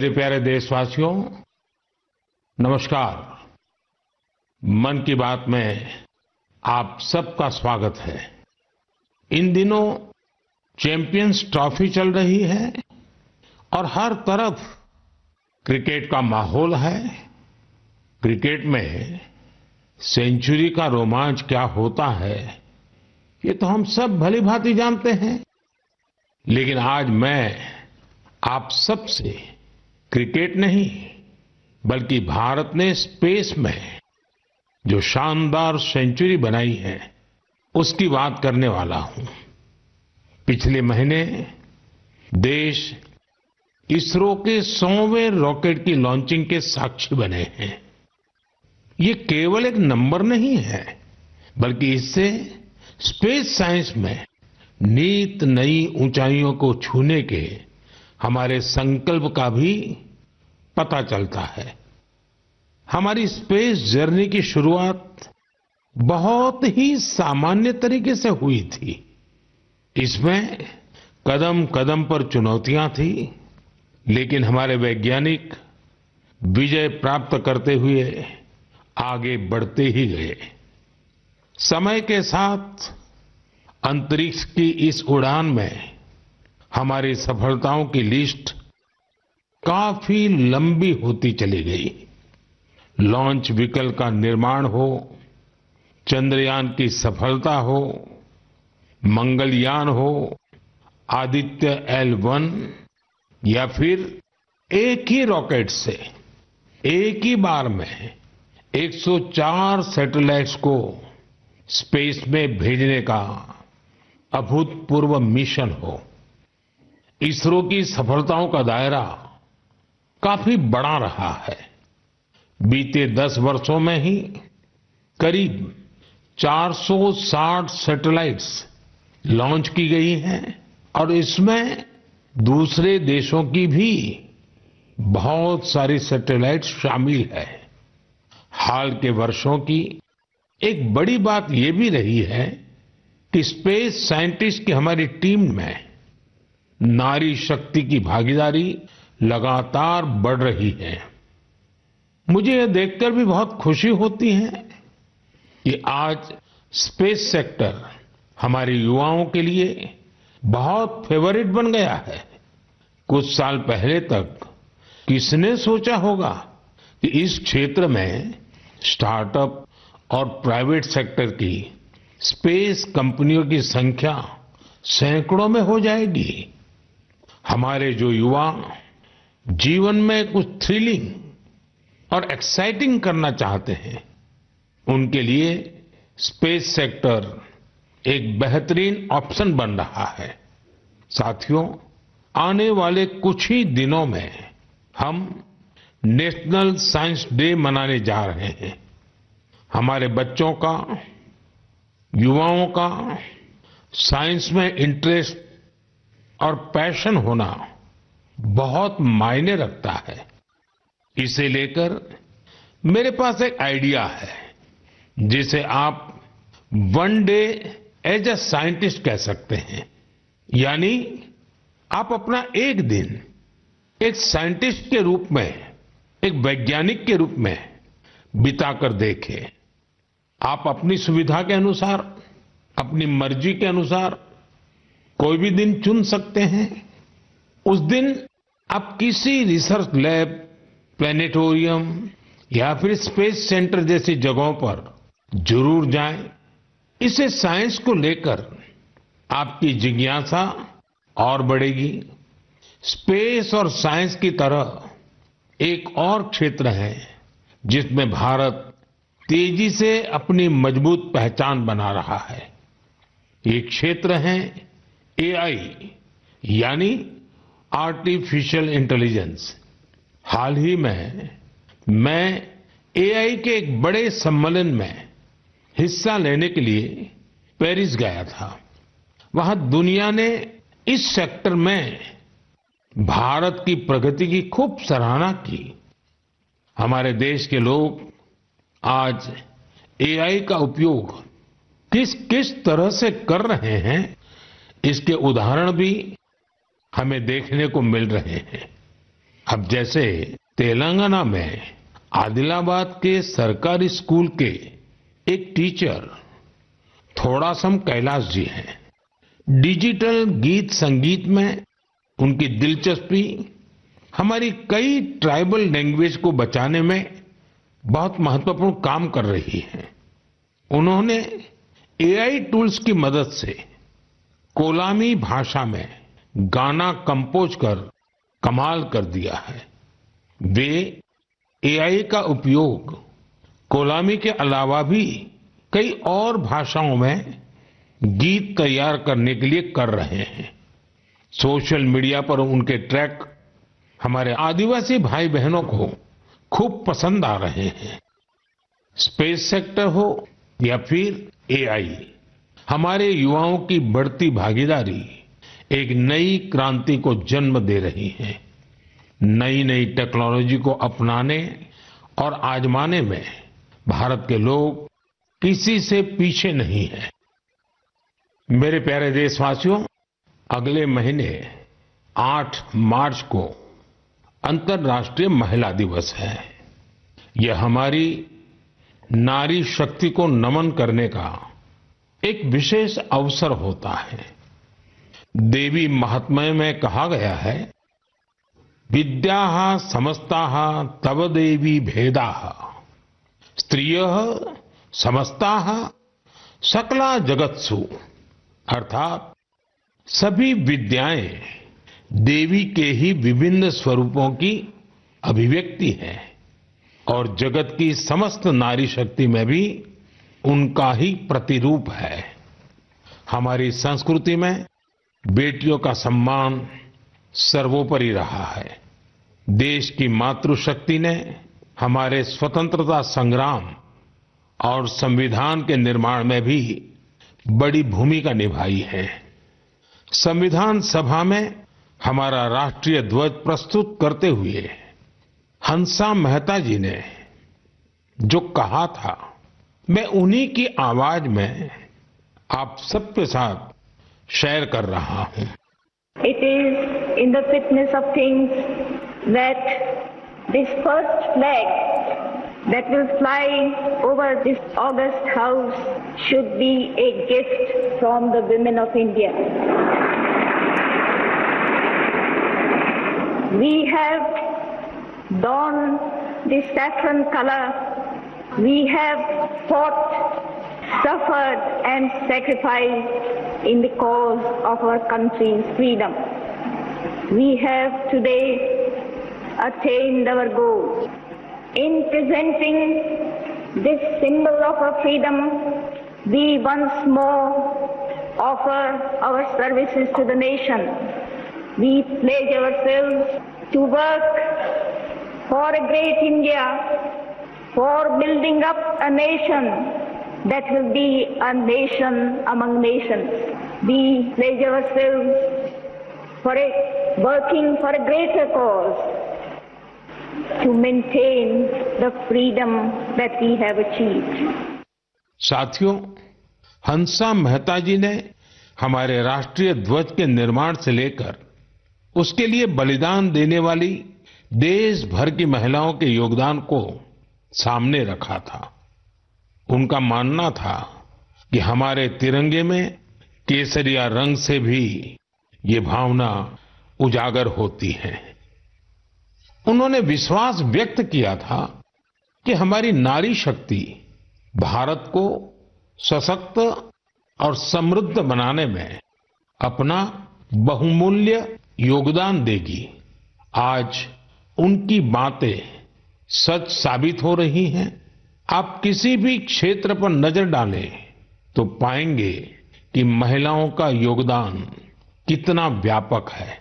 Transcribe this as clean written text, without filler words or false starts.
मेरे प्यारे देशवासियों, नमस्कार। मन की बात में आप सबका स्वागत है। इन दिनों चैंपियंस ट्रॉफी चल रही है और हर तरफ क्रिकेट का माहौल है। क्रिकेट में सेंचुरी का रोमांच क्या होता है, ये तो हम सब भली भांति जानते हैं। लेकिन आज मैं आप सबसे क्रिकेट नहीं बल्कि भारत ने स्पेस में जो शानदार सेंचुरी बनाई है उसकी बात करने वाला हूं। पिछले महीने देश इसरो के 100वें रॉकेट की लॉन्चिंग के साक्षी बने हैं। ये केवल एक नंबर नहीं है बल्कि इससे स्पेस साइंस में नित नई ऊंचाइयों को छूने के हमारे संकल्प का भी पता चलता है। हमारी स्पेस जर्नी की शुरुआत बहुत ही सामान्य तरीके से हुई थी। इसमें कदम कदम पर चुनौतियां थी, लेकिन हमारे वैज्ञानिक विजय प्राप्त करते हुए आगे बढ़ते ही गए। समय के साथ अंतरिक्ष की इस उड़ान में हमारी सफलताओं की लिस्ट काफी लंबी होती चली गई। लॉन्च व्हीकल का निर्माण हो, चंद्रयान की सफलता हो, मंगलयान हो, आदित्य L1 या फिर एक ही रॉकेट से एक ही बार में 104 सैटेलाइट्स को स्पेस में भेजने का अभूतपूर्व मिशन हो। इसरो की सफलताओं का दायरा काफी बड़ा रहा है। बीते 10 वर्षों में ही करीब 460 सैटेलाइट्स लॉन्च की गई हैं और इसमें दूसरे देशों की भी बहुत सारी सैटेलाइट्स शामिल है। हाल के वर्षों की एक बड़ी बात ये भी रही है कि स्पेस साइंटिस्ट की हमारी टीम में नारी शक्ति की भागीदारी लगातार बढ़ रही है। मुझे यह देखकर भी बहुत खुशी होती है कि आज स्पेस सेक्टर हमारे युवाओं के लिए बहुत फेवरेट बन गया है। कुछ साल पहले तक किसने सोचा होगा कि इस क्षेत्र में स्टार्टअप और प्राइवेट सेक्टर की स्पेस कंपनियों की संख्या सैकड़ों में हो जाएगी। हमारे जो युवा जीवन में कुछ थ्रिलिंग और एक्साइटिंग करना चाहते हैं, उनके लिए स्पेस सेक्टर एक बेहतरीन ऑप्शन बन रहा है। साथियों, आने वाले कुछ ही दिनों में हम नेशनल साइंस डे मनाने जा रहे हैं। हमारे बच्चों का, युवाओं का साइंस में इंटरेस्ट और पैशन होना बहुत मायने रखता है। इसे लेकर मेरे पास एक आइडिया है जिसे आप one day as a scientist कह सकते हैं। यानी आप अपना एक दिन एक साइंटिस्ट के रूप में, एक वैज्ञानिक के रूप में बिताकर देखें। आप अपनी सुविधा के अनुसार, अपनी मर्जी के अनुसार कोई भी दिन चुन सकते हैं। उस दिन आप किसी रिसर्च लैब, प्लेनेटोरियम या फिर स्पेस सेंटर जैसी जगहों पर जरूर जाएं। इससे साइंस को लेकर आपकी जिज्ञासा और बढ़ेगी। स्पेस और साइंस की तरह एक और क्षेत्र है जिसमें भारत तेजी से अपनी मजबूत पहचान बना रहा है। ये क्षेत्र है AI यानी आर्टिफिशियल इंटेलिजेंस। हाल ही में मैं AI के एक बड़े सम्मेलन में हिस्सा लेने के लिए पेरिस गया था। वहां दुनिया ने इस सेक्टर में भारत की प्रगति की खूब सराहना की। हमारे देश के लोग आज AI का उपयोग किस किस तरह से कर रहे हैं, इसके उदाहरण भी हमें देखने को मिल रहे हैं। अब जैसे तेलंगाना में आदिलाबाद के सरकारी स्कूल के एक टीचर थोड़ासम कैलाश जी हैं। डिजिटल गीत संगीत में उनकी दिलचस्पी हमारी कई ट्राइबल लैंग्वेज को बचाने में बहुत महत्वपूर्ण काम कर रही है। उन्होंने एआई टूल्स की मदद से कोलामी भाषा में गाना कंपोज कर कमाल कर दिया है। वे एआई का उपयोग कोलामी के अलावा भी कई और भाषाओं में गीत तैयार करने के लिए कर रहे हैं। सोशल मीडिया पर उनके ट्रैक हमारे आदिवासी भाई बहनों को खूब पसंद आ रहे हैं। स्पेस सेक्टर हो या फिर एआई, हमारे युवाओं की बढ़ती भागीदारी एक नई क्रांति को जन्म दे रही है। नई नई टेक्नोलॉजी को अपनाने और आजमाने में भारत के लोग किसी से पीछे नहीं हैं। मेरे प्यारे देशवासियों, अगले महीने 8 मार्च को अंतर्राष्ट्रीय महिला दिवस है। यह हमारी नारी शक्ति को नमन करने का एक विशेष अवसर होता है। देवी महात्म्य में कहा गया है, विद्याः समस्ताः तव देवी भेदाः स्त्रियः समस्ताः सकला जगत्सु, अर्थात सभी विद्याएं देवी के ही विभिन्न स्वरूपों की अभिव्यक्ति है और जगत की समस्त नारी शक्ति में भी उनका ही प्रतिरूप है। हमारी संस्कृति में बेटियों का सम्मान सर्वोपरि रहा है। देश की मातृशक्ति ने हमारे स्वतंत्रता संग्राम और संविधान के निर्माण में भी बड़ी भूमिका निभाई है। संविधान सभा में हमारा राष्ट्रीय ध्वज प्रस्तुत करते हुए हंसा मेहता जी ने जो कहा था, मैं उन्हीं की आवाज में आप सबके साथ शेयर कर रहा हूं। It is in the fitness of things that this first flag that will fly over this august house should be a gift from the women of India. We have donned the saffron color. We have fought, suffered and sacrificed in the cause of our country's freedom. We have today attained our goal. In presenting this symbol of our freedom, we once more offer our services to the nation. We pledge ourselves to work for a great India, for building up a nation that will be a nation among nations. We pledge ourselves for working for a greater cause to maintain the freedom that we have achieved. साथियों, हंसा मेहता जी ने हमारे राष्ट्रीय ध्वज के निर्माण से लेकर उसके लिए बलिदान देने वाली देश भर की महिलाओं के योगदान को सामने रखा था। उनका मानना था कि हमारे तिरंगे में केसरिया रंग से भी ये भावना उजागर होती है। उन्होंने विश्वास व्यक्त किया था कि हमारी नारी शक्ति भारत को सशक्त और समृद्ध बनाने में अपना बहुमूल्य योगदान देगी। आज उनकी बातें सच साबित हो रही हैं। आप किसी भी क्षेत्र पर नजर डालें तो पाएंगे कि महिलाओं का योगदान कितना व्यापक है।